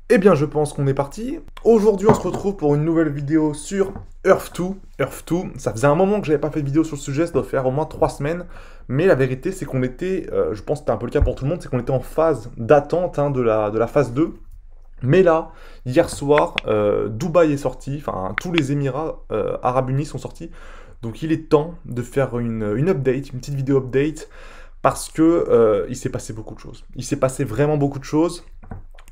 Eh bien, je pense qu'on est parti. Aujourd'hui, on se retrouve pour une nouvelle vidéo sur Earth 2. Earth 2, ça faisait un moment que j'avais pas fait de vidéo sur le sujet, ça doit faire au moins 3 semaines. Mais la vérité, c'est qu'on était, je pense que c'était un peu le cas pour tout le monde, c'est qu'on était en phase d'attente de la phase 2. Mais là, hier soir, Dubaï est sorti, enfin, tous les Émirats Arabes Unis sont sortis. Donc il est temps de faire une update, une petite vidéo update, parce que il s'est passé beaucoup de choses. Il s'est passé vraiment beaucoup de choses.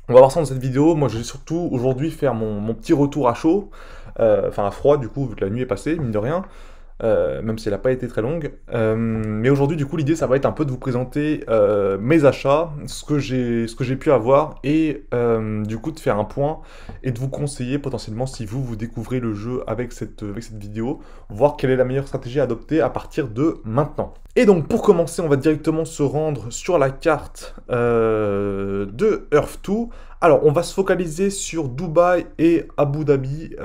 On va voir ça dans cette vidéo. Moi, je vais surtout aujourd'hui faire mon petit retour à chaud, enfin à froid du coup, vu que la nuit est passée, mine de rien, même si elle n'a pas été très longue. Mais aujourd'hui, du coup, l'idée, ça va être un peu de vous présenter mes achats, ce que j'ai pu avoir, et du coup, de faire un point et de vous conseiller potentiellement si vous découvrez le jeu avec cette vidéo, voir quelle est la meilleure stratégie à adopter à partir de maintenant. Et donc, pour commencer, on va directement se rendre sur la carte de Earth 2. Alors, on va se focaliser sur Dubaï et Abu Dhabi.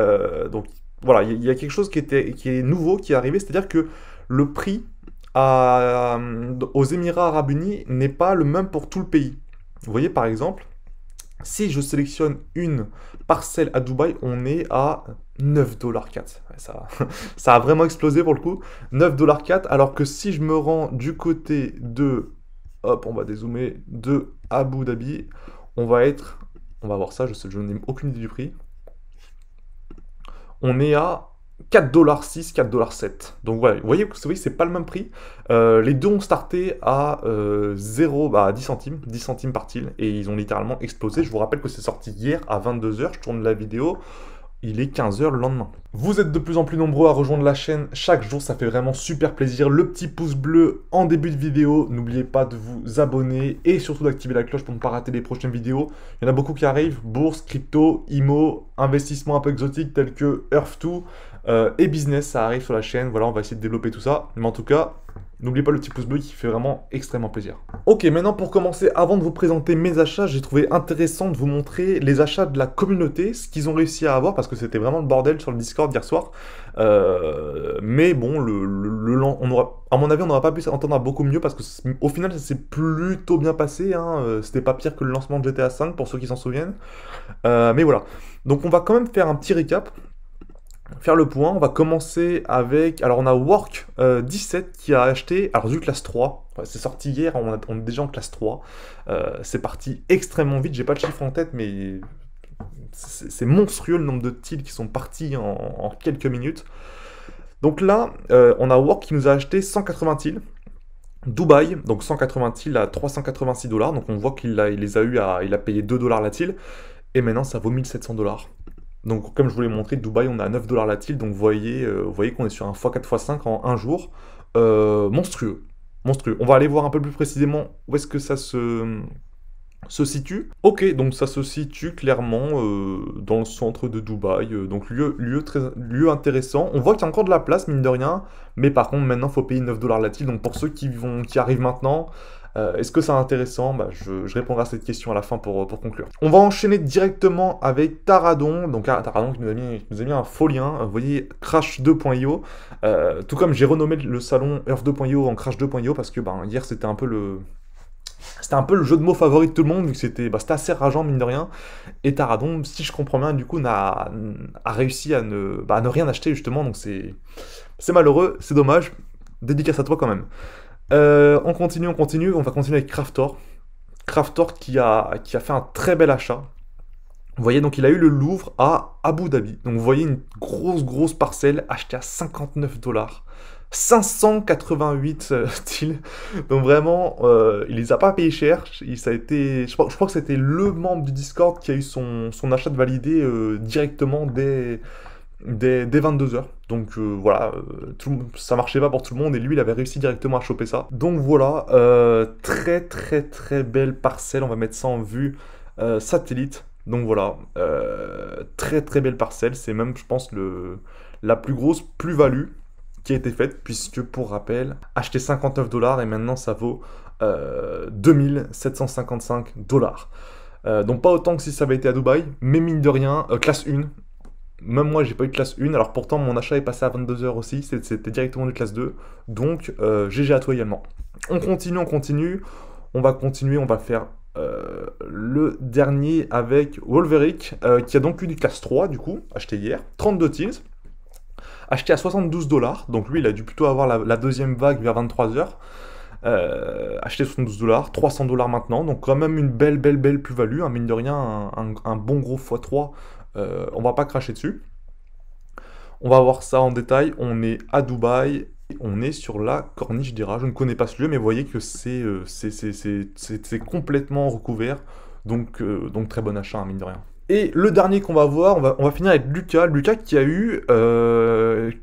Donc, voilà, il y a quelque chose qui est nouveau qui est arrivé, c'est-à-dire que le prix aux Émirats Arabes Unis n'est pas le même pour tout le pays. Vous voyez, par exemple, si je sélectionne une parcelle à Dubaï, on est à 9,4 $. Ouais, ça a vraiment explosé pour le coup. 9,4 $, alors que si je me rends du côté de, hop, on va dézoomer, de Abu Dhabi, on va voir ça, je n'ai aucune idée du prix. On est à 4,6 $, 4,7 $. Donc voilà, vous voyez, c'est pas le même prix. Les deux ont starté à 0, bah, 10 centimes par til, et ils ont littéralement explosé. Je vous rappelle que c'est sorti hier à 22 h, je tourne la vidéo, il est 15 h le lendemain. Vous êtes de plus en plus nombreux à rejoindre la chaîne chaque jour, ça fait vraiment super plaisir. Le petit pouce bleu en début de vidéo, n'oubliez pas de vous abonner et surtout d'activer la cloche pour ne pas rater les prochaines vidéos. Il y en a beaucoup qui arrivent, bourse, crypto, IMO, investissement un peu exotique tels que Earth 2 et business, ça arrive sur la chaîne. Voilà, on va essayer de développer tout ça. Mais en tout cas, n'oubliez pas le petit pouce bleu qui fait vraiment extrêmement plaisir. Ok, maintenant pour commencer, avant de vous présenter mes achats, j'ai trouvé intéressant de vous montrer les achats de la communauté, ce qu'ils ont réussi à avoir, parce que c'était vraiment le bordel sur le Discord hier soir. Mais bon, à mon avis, on n'aura pas pu s'entendre beaucoup mieux, parce que au final, ça s'est plutôt bien passé, hein. C'était pas pire que le lancement de GTA V, pour ceux qui s'en souviennent. Mais voilà. Donc on va quand même faire un petit récap. Faire le point, on va commencer avec... Alors on a Work 17 qui a acheté, alors du classe 3, ouais, c'est sorti hier, on est déjà en classe 3, c'est parti extrêmement vite, j'ai pas le chiffre en tête, mais c'est monstrueux le nombre de tilts qui sont partis en quelques minutes. Donc là, on a Work qui nous a acheté 180 tilts, Dubaï, donc 180 tilts à 386 $, donc on voit il les a eu il a payé 2 $ la til, et maintenant ça vaut 1700 $. Donc, comme je vous l'ai montré, Dubaï, on est à 9 $ la til, donc vous voyez qu'on est sur un x4 x5 en un jour. Monstrueux. Monstrueux. On va aller voir un peu plus précisément où est-ce que ça se situe. Ok, donc ça se situe clairement dans le centre de Dubaï, donc lieu intéressant. On voit qu'il y a encore de la place, mine de rien, mais par contre, maintenant, il faut payer 9 $ la til, donc pour ceux qui arrivent maintenant... est-ce que c'est intéressant? Bah, je répondrai à cette question à la fin pour conclure. On va enchaîner directement avec Taradon. Donc Taradon qui nous a mis un faux lien. Vous voyez, Crash 2.io. Tout comme j'ai renommé le salon Earth 2.io en Crash 2.io parce que hier c'était un peu le jeu de mots favori de tout le monde, vu que c'était assez rageant, mine de rien. Et Taradon, si je comprends bien, du coup, a réussi à ne rien acheter, justement. Donc c'est malheureux, c'est dommage. Dédicace à toi quand même. On continue, on va continuer avec Craftor. Craftor qui a fait un très bel achat. Vous voyez, donc il a eu le Louvre à Abu Dhabi. Donc vous voyez une grosse parcelle achetée à 59 $. 588 tilts. Donc vraiment, il les a pas payés cher. Je crois que c'était le membre du Discord qui a eu son achat de validé directement dès 22 h. Donc voilà, ça marchait pas pour tout le monde et lui il avait réussi directement à choper ça. Donc voilà, très belle parcelle, on va mettre ça en vue satellite. Donc voilà, très belle parcelle, c'est même je pense la plus grosse plus-value qui a été faite, puisque pour rappel, acheter 59 $ et maintenant ça vaut 2755 $. Donc pas autant que si ça avait été à Dubaï, mais mine de rien, classe 1. Même moi, j'ai pas eu de classe 1, alors pourtant mon achat est passé à 22 h aussi, c'était directement de classe 2, donc GG à toi également. On continue, on va continuer, on va faire le dernier avec Wolveric, qui a donc eu du classe 3, du coup, acheté hier, 32 tills, acheté à 72 $, donc lui, il a dû plutôt avoir la deuxième vague vers 23 heures. Acheté 72 $, 300 $ maintenant, donc quand même une belle plus-value, hein, mine de rien, un bon gros x3, on va pas cracher dessus. On va voir ça en détail, on est à Dubaï, on est sur la corniche d'Hira, je ne connais pas ce lieu, mais vous voyez que c'est complètement recouvert, donc très bon achat, hein, mine de rien. Et le dernier qu'on va voir, on va finir avec Lucas qui a eu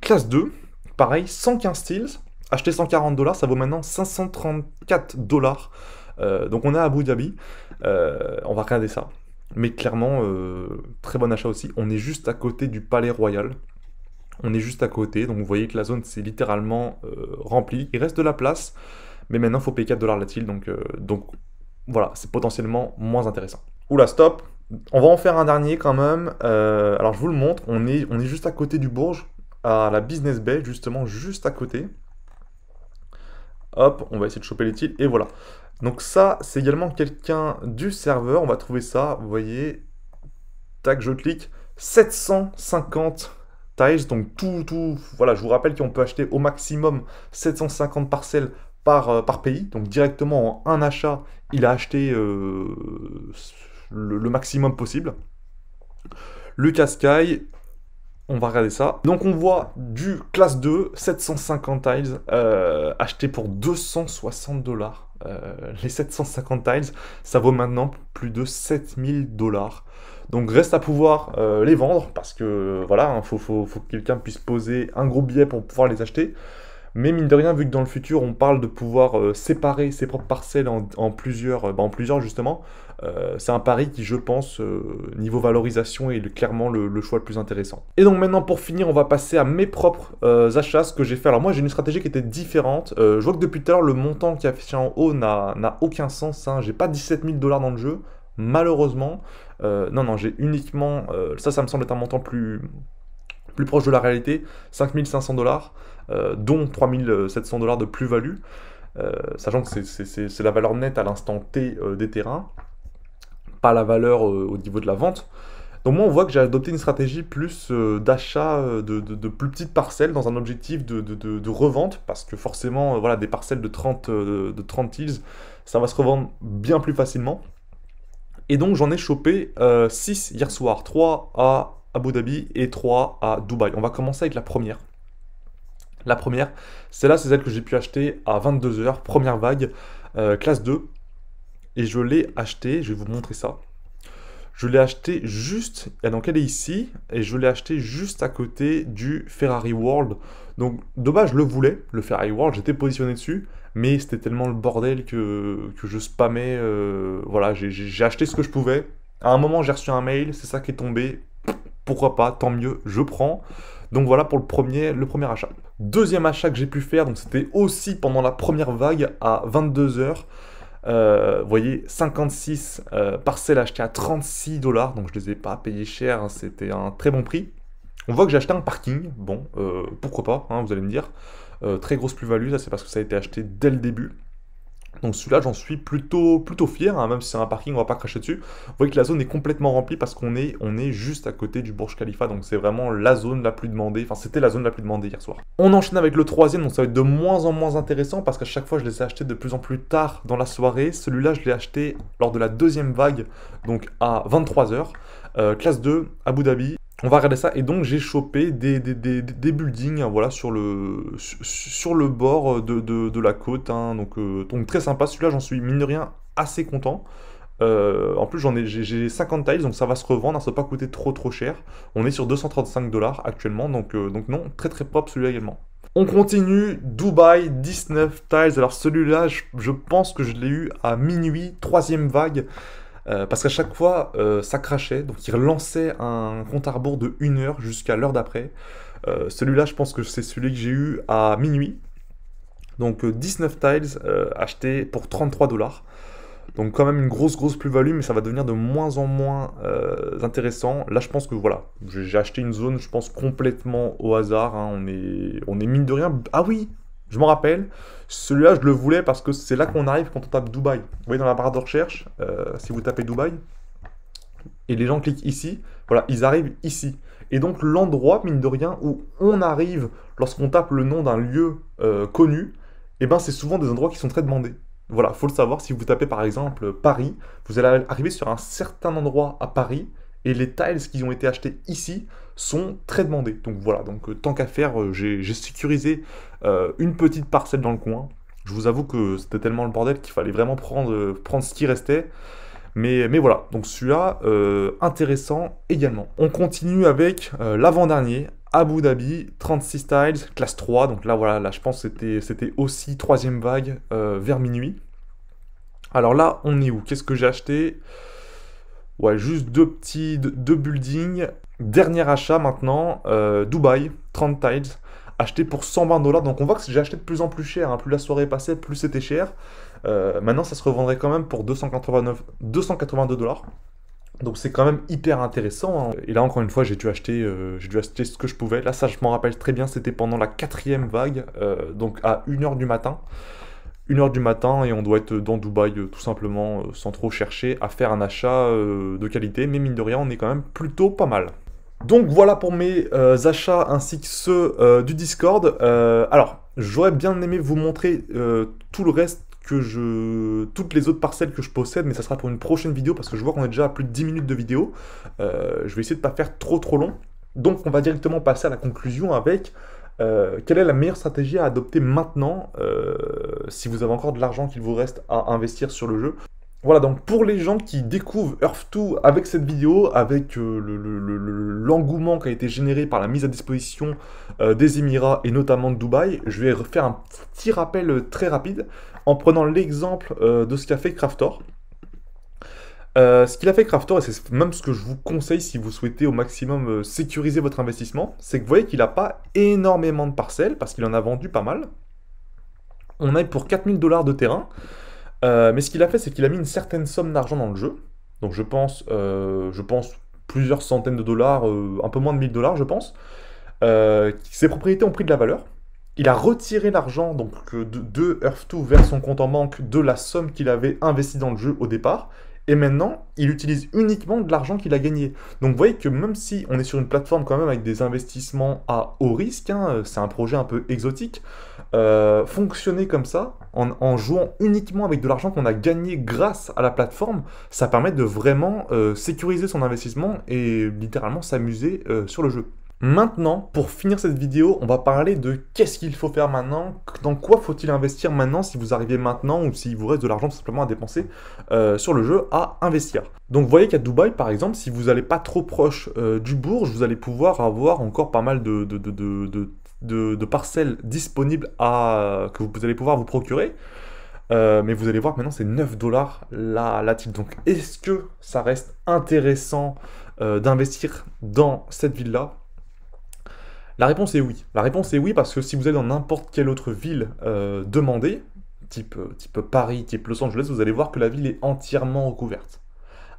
classe 2, pareil, 115 steals, acheté 140 $, ça vaut maintenant 534 $. Donc on est à Abu Dhabi, on va regarder ça. Mais clairement, très bon achat aussi. On est juste à côté du Palais Royal. On est juste à côté, donc vous voyez que la zone c'est littéralement remplie. Il reste de la place, mais maintenant il faut payer 4 $ la tile, donc voilà, c'est potentiellement moins intéressant. Oula, stop. On va en faire un dernier quand même. Alors je vous le montre, on est juste à côté du Bourge, à la Business Bay, justement juste à côté. Hop, on va essayer de choper les tiles, et voilà. Donc ça, c'est également quelqu'un du serveur, on va trouver ça, vous voyez. Tac, je clique, 750 tiles, donc voilà, je vous rappelle qu'on peut acheter au maximum 750 parcelles par pays, donc directement en un achat, il a acheté le maximum possible. Lucas Sky, on va regarder ça. Donc on voit du classe 2, 750 tiles, acheté pour 260 $. Les 750 tiles, ça vaut maintenant plus de 7000 $. Donc reste à pouvoir les vendre, parce que voilà, hein, faut que quelqu'un puisse poser un gros billet pour pouvoir les acheter. Mais mine de rien, vu que dans le futur, on parle de pouvoir séparer ses propres parcelles en plusieurs justement, c'est un pari qui, je pense, niveau valorisation, est clairement le choix le plus intéressant. Et donc maintenant, pour finir, on va passer à mes propres achats, ce que j'ai fait. Alors moi, j'ai une stratégie qui était différente. Je vois que depuis tout à l'heure, le montant qui est affiché en haut n'a aucun sens, hein. J'ai pas 17 000 $ dans le jeu, malheureusement. Non, j'ai uniquement... ça me semble être un montant plus proche de la réalité, 5500 $, dont 3700 $ de plus-value, sachant que c'est la valeur nette à l'instant T des terrains, pas la valeur au niveau de la vente. Donc moi, on voit que j'ai adopté une stratégie plus d'achat de plus petites parcelles dans un objectif de revente, parce que forcément, voilà, des parcelles de 30 tills, ça va se revendre bien plus facilement. Et donc j'en ai chopé 6 hier soir, 3 à Abu Dhabi et 3 à Dubaï. On va commencer avec la première. La première, c'est celle que j'ai pu acheter à 22 h, première vague, classe 2. Et je l'ai acheté, je vais vous montrer ça. Je l'ai acheté juste, et donc elle est ici, et je l'ai acheté juste à côté du Ferrari World. Donc de base je le voulais, le Ferrari World, j'étais positionné dessus, mais c'était tellement le bordel que je spammais, voilà, j'ai acheté ce que je pouvais. À un moment j'ai reçu un mail, c'est ça qui est tombé, pourquoi pas, tant mieux, je prends. Donc voilà pour le premier achat. Deuxième achat que j'ai pu faire, donc c'était aussi pendant la première vague à 22 h. Vous voyez, 56 parcelles achetées à 36 $, donc je les ai pas payées cher, hein, c'était un très bon prix. On voit que j'ai acheté un parking, bon, pourquoi pas, hein, vous allez me dire. Très grosse plus-value, ça c'est parce que ça a été acheté dès le début. Donc celui-là, j'en suis plutôt fier, hein, même si c'est un parking, on va pas cracher dessus. Vous voyez que la zone est complètement remplie parce qu'on est juste à côté du Burj Khalifa, donc c'est vraiment la zone la plus demandée, enfin c'était la zone la plus demandée hier soir. On enchaîne avec le troisième, donc ça va être de moins en moins intéressant parce qu'à chaque fois je les ai achetés de plus en plus tard dans la soirée. Celui-là, je l'ai acheté lors de la deuxième vague, donc à 23 h, classe 2, Abu Dhabi. On va regarder ça, et donc j'ai chopé des buildings, hein, voilà, sur le bord de la côte, hein, donc très sympa. Celui-là, j'en suis mine de rien assez content. En plus, j'ai 50 tiles, donc ça va se revendre, hein, ça va pas coûter trop cher. On est sur 235 $ actuellement, donc non, très propre celui-là également. On continue, Dubaï, 19 tiles. Alors celui-là, je pense que je l'ai eu à minuit, troisième vague. Parce qu'à chaque fois, ça crachait, donc il relançait un compte à rebours de 1 heure jusqu'à l'heure d'après. Celui-là, je pense que c'est celui que j'ai eu à minuit. Donc 19 tiles achetés pour 33 $. Donc quand même une grosse plus-value, mais ça va devenir de moins en moins intéressant. Là, je pense que voilà, j'ai acheté une zone, je pense, complètement au hasard, hein. On est mine de rien... Ah oui, Je m'en rappelle, celui-là je le voulais parce que c'est là qu'on arrive quand on tape Dubaï. Vous voyez dans la barre de recherche, si vous tapez Dubaï, et les gens cliquent ici, voilà, ils arrivent ici. Et donc l'endroit, mine de rien, où on arrive lorsqu'on tape le nom d'un lieu connu, eh ben, c'est souvent des endroits qui sont très demandés. Voilà, faut le savoir, si vous tapez par exemple Paris, vous allez arriver sur un certain endroit à Paris, et les tiles qui ont été achetés ici sont très demandés. Donc voilà, donc tant qu'à faire, j'ai sécurisé une petite parcelle dans le coin. Je vous avoue que c'était tellement le bordel qu'il fallait vraiment prendre ce qui restait. Mais voilà, donc celui-là, intéressant également. On continue avec l'avant-dernier, Abu Dhabi, 36 tiles, classe 3. Donc là, voilà, là je pense que c'était aussi troisième vague vers minuit. Alors là, on est où? Qu'est-ce que j'ai acheté? Ouais, juste deux buildings. Dernier achat maintenant, Dubaï, 30 tiles, acheté pour 120 $. Donc on voit que j'ai acheté de plus en plus cher, hein. Plus la soirée passait, plus c'était cher. Maintenant, ça se revendrait quand même pour 282 $. Donc c'est quand même hyper intéressant, hein. Et là, encore une fois, j'ai dû acheter ce que je pouvais. Là, ça, je m'en rappelle très bien, c'était pendant la 4e vague, donc à 1h du matin. 1h du matin, et on doit être dans Dubaï tout simplement, sans trop chercher à faire un achat de qualité. Mais mine de rien, on est quand même plutôt pas mal. Donc voilà pour mes achats ainsi que ceux du Discord. Alors, j'aurais bien aimé vous montrer tout le reste toutes les autres parcelles que je possède, mais ça sera pour une prochaine vidéo parce que je vois qu'on est déjà à plus de 10 minutes de vidéo. Je vais essayer de ne pas faire trop long. Donc on va directement passer à la conclusion avec quelle est la meilleure stratégie à adopter maintenant si vous avez encore de l'argent qu'il vous reste à investir sur le jeu. Voilà, donc pour les gens qui découvrent Earth-2 avec cette vidéo, avec l'engouement qui a été généré par la mise à disposition des Émirats et notamment de Dubaï, je vais faire un petit rappel très rapide en prenant l'exemple de ce qu'a fait Craftor. Ce qu'il a fait Craftor, et c'est même ce que je vous conseille si vous souhaitez au maximum sécuriser votre investissement, c'est que vous voyez qu'il n'a pas énormément de parcelles, parce qu'il en a vendu pas mal. On a pour 4000 $ de terrain. Mais ce qu'il a fait, c'est qu'il a mis une certaine somme d'argent dans le jeu. Donc je pense plusieurs centaines de dollars, un peu moins de 1000 $, je pense. Ses propriétés ont pris de la valeur. Il a retiré l'argent donc de Earth-2 vers son compte en banque de la somme qu'il avait investie dans le jeu au départ. Et maintenant, il utilise uniquement de l'argent qu'il a gagné. Donc vous voyez que même si on est sur une plateforme quand même avec des investissements à haut risque, hein, c'est un projet un peu exotique, fonctionner comme ça, en jouant uniquement avec de l'argent qu'on a gagné grâce à la plateforme, ça permet de vraiment sécuriser son investissement et littéralement s'amuser sur le jeu. Maintenant, pour finir cette vidéo, on va parler de qu'est-ce qu'il faut faire maintenant, dans quoi faut-il investir maintenant si vous arrivez maintenant ou s'il vous reste de l'argent tout simplement à dépenser sur le jeu à investir. Donc vous voyez qu'à Dubaï par exemple, si vous n'allez pas trop proche du bourg, vous allez pouvoir avoir encore pas mal de parcelles disponibles que vous allez pouvoir vous procurer. Mais vous allez voir que maintenant c'est 9 $ la type. Donc est-ce que ça reste intéressant d'investir dans cette ville-là? La réponse est oui. La réponse est oui parce que si vous allez dans n'importe quelle autre ville demandée, type Paris, type Los Angeles, vous allez voir que la ville est entièrement recouverte.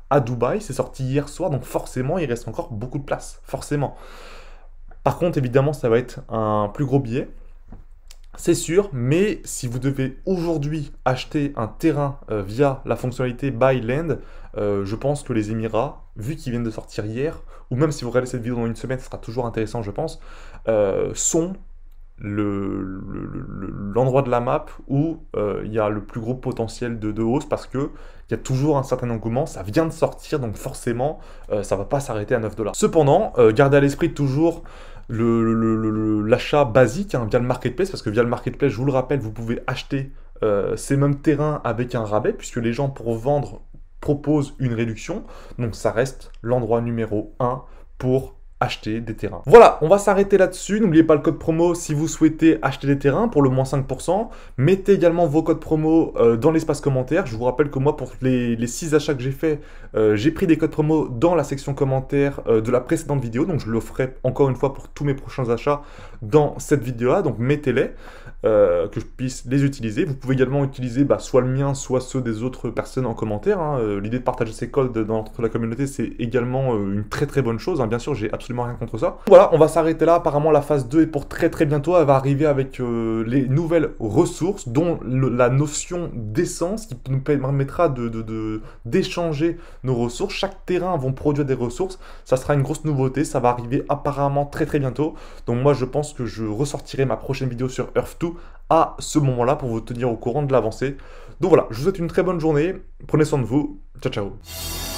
À Dubaï, c'est sorti hier soir, donc forcément, il reste encore beaucoup de place. Forcément. Par contre, évidemment, ça va être un plus gros billet. C'est sûr, mais si vous devez aujourd'hui acheter un terrain via la fonctionnalité Buy Land, je pense que les Émirats, vu qu'ils viennent de sortir hier, ou même si vous regardez cette vidéo dans une semaine, ce sera toujours intéressant, je pense, sont l'endroit de la map où il y a le plus gros potentiel de hausse parce qu'il y a toujours un certain engouement, ça vient de sortir, donc forcément, ça ne va pas s'arrêter à 9 $. Cependant, gardez à l'esprit toujours l'achat basique hein, via le marketplace, parce que via le marketplace, je vous le rappelle, vous pouvez acheter ces mêmes terrains avec un rabais, puisque les gens pour vendre proposent une réduction, donc ça reste l'endroit numéro 1 pour acheter des terrains. Voilà, on va s'arrêter là-dessus. N'oubliez pas le code promo si vous souhaitez acheter des terrains pour le moins 5%. Mettez également vos codes promo dans l'espace commentaire. Je vous rappelle que moi, pour les 6 achats que j'ai fait, j'ai pris des codes promo dans la section commentaires de la précédente vidéo. Donc je le ferai encore une fois pour tous mes prochains achats dans cette vidéo-là. Donc mettez-les, que je puisse les utiliser. Vous pouvez également utiliser soit le mien, soit ceux des autres personnes en commentaire. Hein. L'idée de partager ces codes dans la communauté, c'est également une très très bonne chose. Hein. Bien sûr, j'ai absolument absolument rien contre ça. Voilà, on va s'arrêter là. Apparemment, la phase 2 est pour très très bientôt. Elle va arriver avec les nouvelles ressources, dont la notion d'essence qui nous permettra d'échanger nos ressources. Chaque terrain vont produire des ressources. Ça sera une grosse nouveauté. Ça va arriver apparemment très très bientôt. Donc moi, je pense que je ressortirai ma prochaine vidéo sur Earth 2 à ce moment-là pour vous tenir au courant de l'avancée. Donc voilà, je vous souhaite une très bonne journée. Prenez soin de vous. Ciao, ciao.